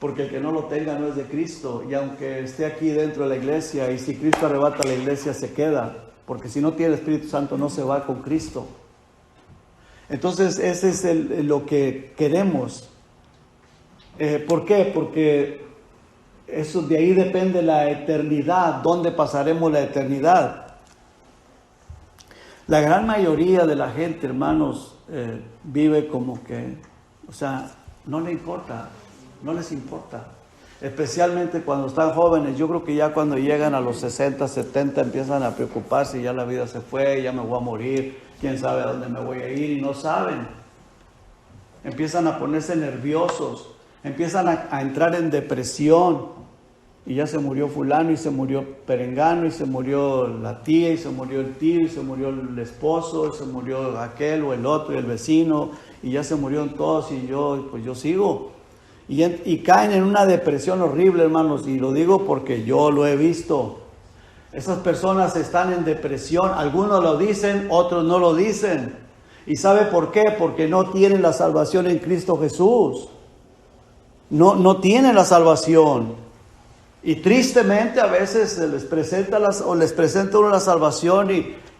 porque el que no lo tenga no es de Cristo. Y aunque esté aquí dentro de la iglesia, y si Cristo arrebata la iglesia, se queda, porque si no tiene el Espíritu Santo no se va con Cristo. Entonces ese es lo que queremos. ¿Por qué? Porque eso, de ahí depende la eternidad, dónde pasaremos la eternidad. La gran mayoría de la gente, hermanos, vive como que, no le importa, no les importa. Especialmente cuando están jóvenes. Yo creo que ya cuando llegan a los 60, 70 empiezan a preocuparse, ya la vida se fue, ya me voy a morir, quién sabe a dónde me voy a ir, y no saben. Empiezan a ponerse nerviosos, empiezan a entrar en depresión. Y ya se murió fulano, y se murió perengano, y se murió la tía, y se murió el tío, y se murió el esposo, y se murió aquel o el otro, y el vecino, y ya se murieron todos, y yo sigo. Y caen en una depresión horrible, hermanos, y lo digo porque yo lo he visto. Esas personas están en depresión, algunos lo dicen, otros no lo dicen. ¿Y sabe por qué? Porque no tienen la salvación en Cristo Jesús. No tienen la salvación. Y tristemente a veces les presenta uno la salvación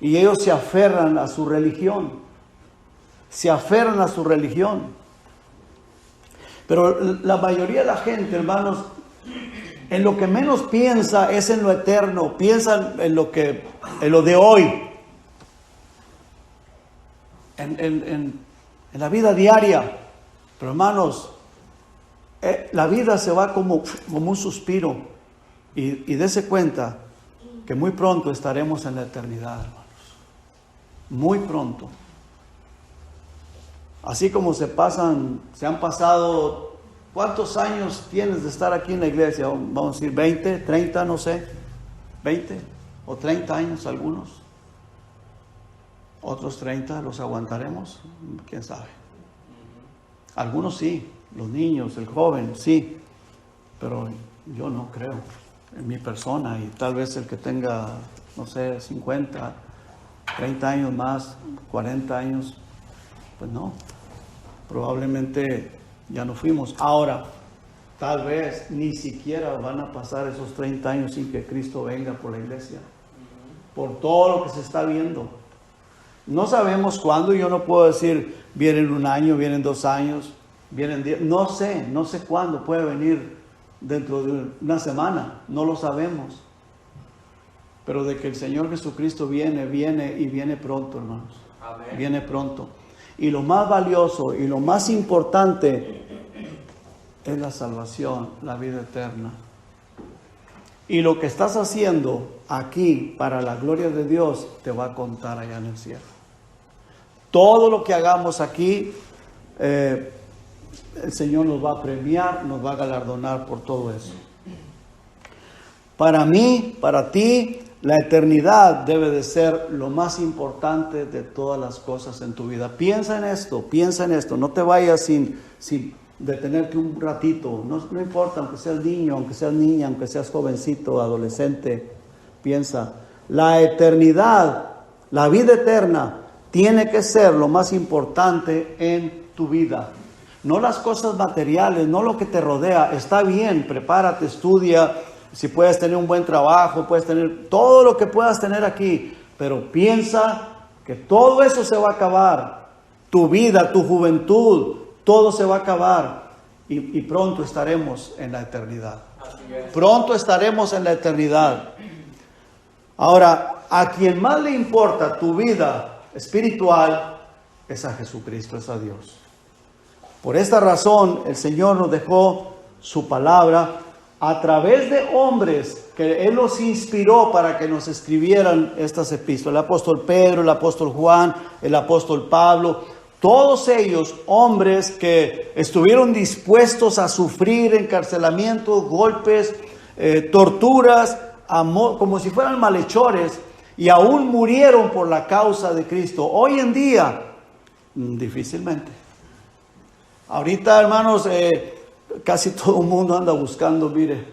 y ellos se aferran a su religión. Se aferran a su religión. Pero la mayoría de la gente, hermanos, en lo que menos piensa es en lo eterno. Piensa en lo de hoy. En la vida diaria. Pero hermanos, la vida se va como un suspiro. Y dése cuenta que muy pronto estaremos en la eternidad, hermanos. Muy pronto. Así como se han pasado, ¿cuántos años tienes de estar aquí en la iglesia? Vamos a decir 20, 30, no sé. 20 o 30 años algunos. Otros 30 los aguantaremos, quién sabe. Algunos sí, los niños, el joven, sí. Pero yo no creo en mi persona, y tal vez el que tenga, no sé, 50, 30 años más, 40 años, pues no, probablemente ya no fuimos. Ahora, tal vez ni siquiera van a pasar esos 30 años sin que Cristo venga por la iglesia, por todo lo que se está viendo. No sabemos cuándo. Yo no puedo decir, vienen un año, vienen 2 años, vienen 10, no sé cuándo puede venir. Dentro de una semana, no lo sabemos. Pero de que el Señor Jesucristo viene y viene pronto, hermanos. Amén. Viene pronto. Y lo más valioso y lo más importante es la salvación, la vida eterna. Y lo que estás haciendo aquí para la gloria de Dios te va a contar allá en el cielo. Todo lo que hagamos aquí, el Señor nos va a premiar, nos va a galardonar por todo eso. Para mí, para ti, la eternidad debe de ser lo más importante de todas las cosas en tu vida. Piensa en esto, no te vayas sin detenerte un ratito. No importa, aunque seas niño, aunque seas niña, aunque seas jovencito, adolescente, piensa. La eternidad, la vida eterna, tiene que ser lo más importante en tu vida. No las cosas materiales, no lo que te rodea. Está bien, prepárate, estudia. Si puedes tener un buen trabajo, puedes tener todo lo que puedas tener aquí. Pero piensa que todo eso se va a acabar. Tu vida, tu juventud, todo se va a acabar. Y pronto estaremos en la eternidad. Pronto estaremos en la eternidad. Ahora, a quien más le importa tu vida espiritual es a Jesucristo, es a Dios. Por esta razón el Señor nos dejó su palabra a través de hombres que Él los inspiró para que nos escribieran estas epístolas. El apóstol Pedro, el apóstol Juan, el apóstol Pablo, todos ellos hombres que estuvieron dispuestos a sufrir encarcelamientos, golpes, torturas, como si fueran malhechores, y aún murieron por la causa de Cristo. Hoy en día, difícilmente. Ahorita, hermanos, casi todo el mundo anda buscando, mire,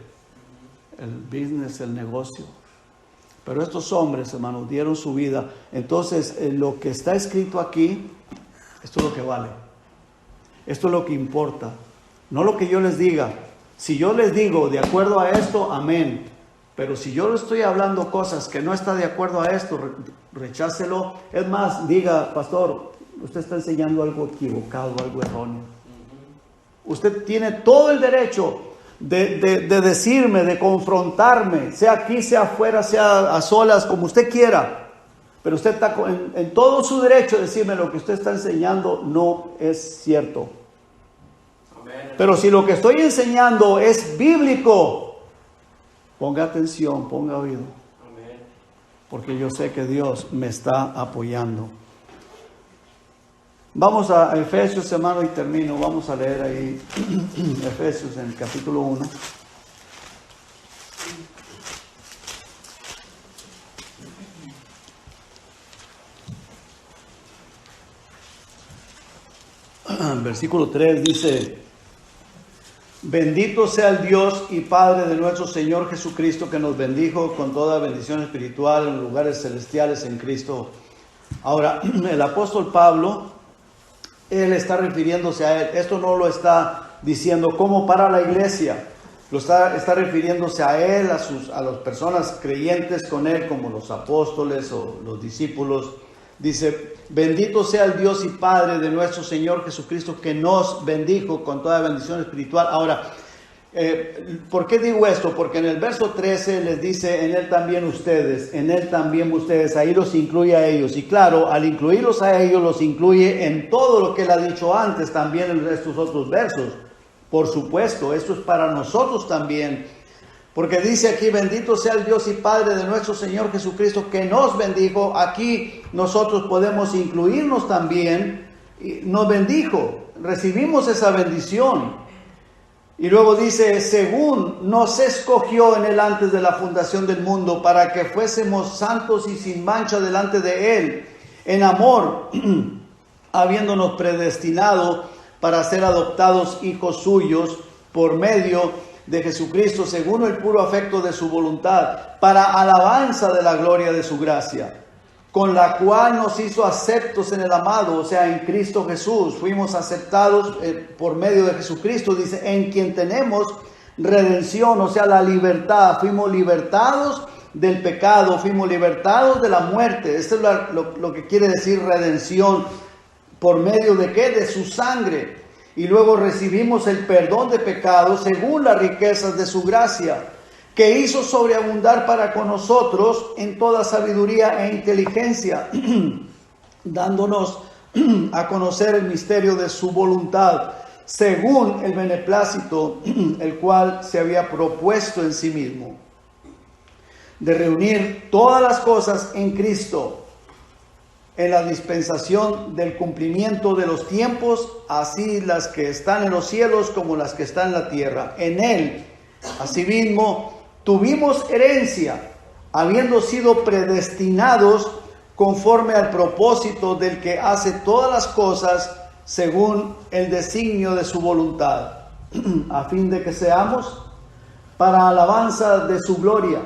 el business, el negocio. Pero estos hombres, hermanos, dieron su vida. Entonces, lo que está escrito aquí, esto es lo que vale. Esto es lo que importa. No lo que yo les diga. Si yo les digo, de acuerdo a esto, amén. Pero si yo le estoy hablando cosas que no está de acuerdo a esto, rechácelo. Es más, diga, pastor, usted está enseñando algo equivocado, algo erróneo. Usted tiene todo el derecho de decirme, de confrontarme, sea aquí, sea afuera, sea a solas, como usted quiera. Pero usted está en todo su derecho de decirme lo que usted está enseñando no es cierto. Amén. Pero si lo que estoy enseñando es bíblico, ponga atención, ponga oído. Amén. Porque yo sé que Dios me está apoyando. Vamos a Efesios, hermano, y termino. Vamos a leer ahí Efesios en el capítulo 1. Versículo 3 dice: bendito sea el Dios y Padre de nuestro Señor Jesucristo, que nos bendijo con toda bendición espiritual en lugares celestiales en Cristo. Ahora, el apóstol Pablo, él está refiriéndose a él. Esto no lo está diciendo como para la iglesia. Lo está refiriéndose a él, a las personas creyentes con él, como los apóstoles o los discípulos. Dice: bendito sea el Dios y Padre de nuestro Señor Jesucristo, que nos bendijo con toda bendición espiritual. Ahora, ¿por qué digo esto? Porque en el verso 13 les dice: en Él también ustedes, en Él también ustedes. Ahí los incluye a ellos. Y claro, al incluirlos a ellos, los incluye en todo lo que Él ha dicho antes, también en estos otros versos. Por supuesto, esto es para nosotros también. Porque dice aquí: bendito sea el Dios y Padre de nuestro Señor Jesucristo, que nos bendijo. Aquí nosotros podemos incluirnos también. Nos bendijo, recibimos esa bendición. Y luego dice: según nos escogió en Él antes de la fundación del mundo, para que fuésemos santos y sin mancha delante de Él, en amor, habiéndonos predestinado para ser adoptados hijos suyos por medio de Jesucristo, según el puro afecto de su voluntad, para alabanza de la gloria de su gracia, con la cual nos hizo aceptos en el amado, o sea, en Cristo Jesús. Fuimos aceptados por medio de Jesucristo, dice, en quien tenemos redención, o sea, la libertad. Fuimos libertados del pecado, fuimos libertados de la muerte. Esto es lo que quiere decir redención. ¿Por medio de qué? De su sangre. Y luego recibimos el perdón de pecados según las riquezas de su gracia, que hizo sobreabundar para con nosotros en toda sabiduría e inteligencia, dándonos a conocer el misterio de su voluntad, según el beneplácito, el cual se había propuesto en sí mismo, de reunir todas las cosas en Cristo, en la dispensación del cumplimiento de los tiempos, así las que están en los cielos como las que están en la tierra. En Él, asimismo, tuvimos herencia, habiendo sido predestinados conforme al propósito del que hace todas las cosas según el designio de su voluntad, a fin de que seamos para alabanza de su gloria,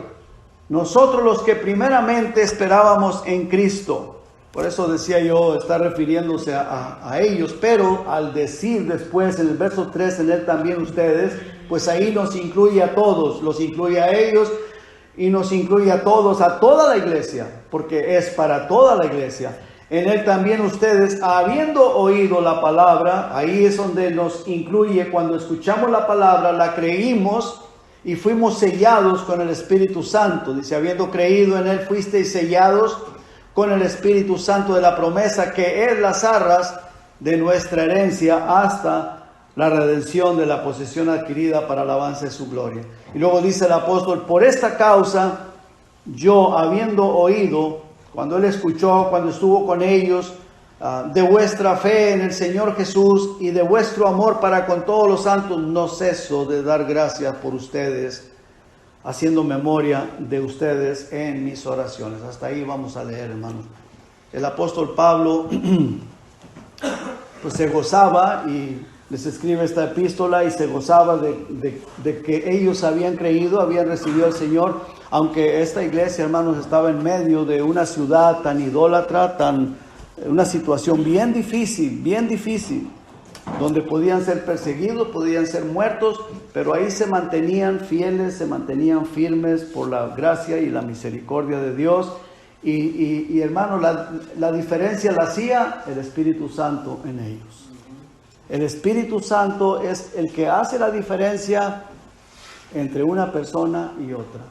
nosotros los que primeramente esperábamos en Cristo. Por eso decía yo, está refiriéndose a ellos, pero al decir después en el verso 3, en Él también ustedes, pues ahí nos incluye a todos, los incluye a ellos y nos incluye a todos, a toda la iglesia, porque es para toda la iglesia. En Él también ustedes, habiendo oído la palabra, ahí es donde nos incluye, cuando escuchamos la palabra, la creímos y fuimos sellados con el Espíritu Santo. Dice, habiendo creído en Él, fuisteis sellados con el Espíritu Santo de la promesa, que es las arras de nuestra herencia hasta la redención de la posesión adquirida para alabanza de su gloria. Y luego dice el apóstol: por esta causa, yo, habiendo oído, cuando él escuchó, cuando estuvo con ellos, de vuestra fe en el Señor Jesús y de vuestro amor para con todos los santos, no ceso de dar gracias por ustedes, haciendo memoria de ustedes en mis oraciones. Hasta ahí vamos a leer, hermanos. El apóstol Pablo pues se gozaba, y les escribe esta epístola, y se gozaba de que ellos habían creído, habían recibido al Señor, aunque esta iglesia, hermanos, estaba en medio de una ciudad tan idólatra, una situación bien difícil, donde podían ser perseguidos, podían ser muertos, pero ahí se mantenían fieles, se mantenían firmes por la gracia y la misericordia de Dios. Y hermanos, la diferencia la hacía el Espíritu Santo en ellos. El Espíritu Santo es el que hace la diferencia entre una persona y otra.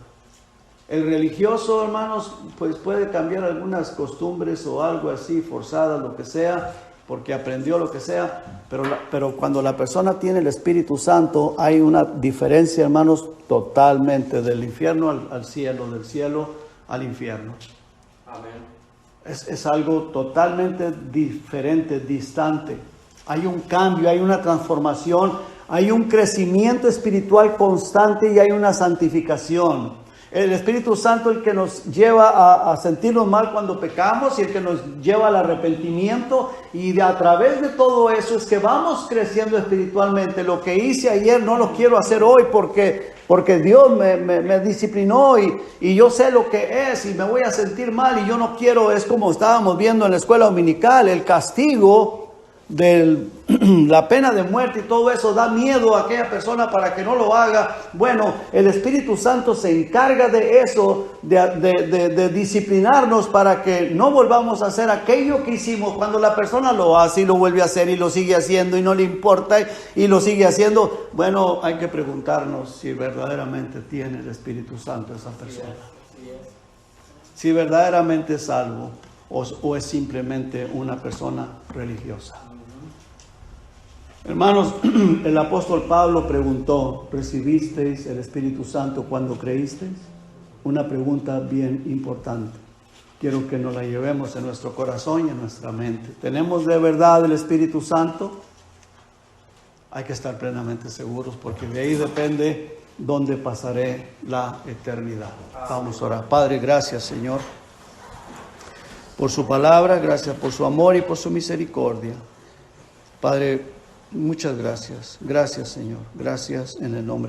El religioso, hermanos, pues puede cambiar algunas costumbres o algo así, forzadas, lo que sea, porque aprendió lo que sea, pero cuando la persona tiene el Espíritu Santo, hay una diferencia, hermanos, totalmente del infierno al cielo, del cielo al infierno. Amén. Es algo totalmente diferente, distante. Hay un cambio, hay una transformación, hay un crecimiento espiritual constante y hay una santificación. El Espíritu Santo es el que nos lleva a sentirnos mal cuando pecamos y el que nos lleva al arrepentimiento, y a través de todo eso es que vamos creciendo espiritualmente. Lo que hice ayer no lo quiero hacer hoy porque Dios me disciplinó y yo sé lo que es y me voy a sentir mal y yo no quiero. Es como estábamos viendo en la escuela dominical, el castigo de la pena de muerte y todo eso da miedo a aquella persona para que no lo haga. Bueno, el Espíritu Santo se encarga de eso, de disciplinarnos para que no volvamos a hacer aquello que hicimos. Cuando la persona lo hace y lo vuelve a hacer y lo sigue haciendo y no le importa y lo sigue haciendo, bueno, hay que preguntarnos si verdaderamente tiene el Espíritu Santo esa persona, si verdaderamente es salvo o es simplemente una persona religiosa. Hermanos, el apóstol Pablo preguntó: ¿recibisteis el Espíritu Santo cuando creísteis? Una pregunta bien importante. Quiero que nos la llevemos en nuestro corazón y en nuestra mente. ¿Tenemos de verdad el Espíritu Santo? Hay que estar plenamente seguros, porque de ahí depende dónde pasaré la eternidad. Vamos a orar. Padre, gracias, Señor, por su palabra, gracias por su amor y por su misericordia. Padre, muchas gracias. Gracias, Señor. Gracias en el nombre